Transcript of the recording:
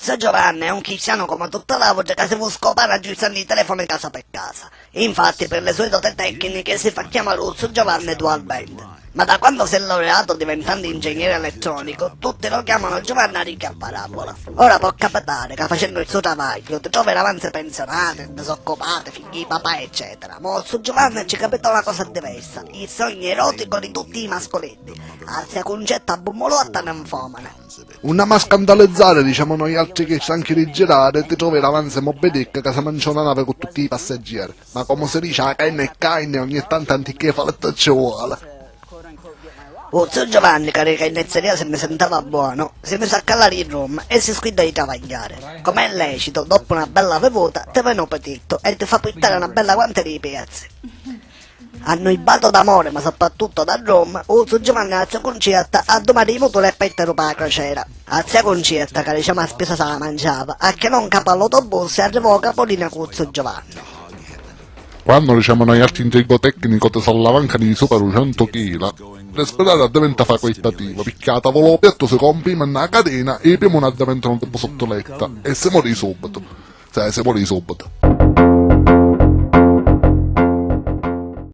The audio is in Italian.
Uzzo Giovanni è un cristiano come tutta la voce che si può scopare aggiustando i telefoni casa per casa. Infatti per le sue doti tecniche si fa chiamare Uzzo Giovanni Dual Band. Ma da quando si è laureato diventando ingegnere elettronico, tutti lo chiamano Giovanni a ricca parabola. Ora può capitare che facendo il suo travaglio ti trovi avanzi pensionati, disoccupati, figli di papà eccetera. Ma su Giovanni ci capita una cosa diversa, il sogno erotico di tutti i mascoletti, anzi concetto a bummolotta ninfomane. Una ma scandalizzare, diciamo noi altri che stanchi di girare, ti trovi davanti a Moby Dick che si mangia una nave con tutti i passeggeri. Ma come si dice, a carne ogni tanto antiché faletta ci vuole. Uzzo Giovanni, che in nezzeria se ne sentava buono, si mise a callare il rum e si squidò di travagliare. Come è lecito, dopo una bella bevuta, ti viene un petitto e ti fa pittare una bella quantità di pezzi. Annoibato d'amore, ma soprattutto dal rum, Uzzo Giovanni a zia Concetta ha domani di mutuo le pettero per la crociera. A zia Concetta, che diciamo a spesa se la mangiava, a che non capo all'autobus e arrivò a Capolina con Uzzo Giovanni. Quando diciamo noi altri intrigo tecnico ti sollavancano di sopra 100 kg, l'espedale diventa facoltativa, picchiata volo piatto si comprime nella catena e i piumoni diventano tipo sottoletta e si muore subito. Si muore subito.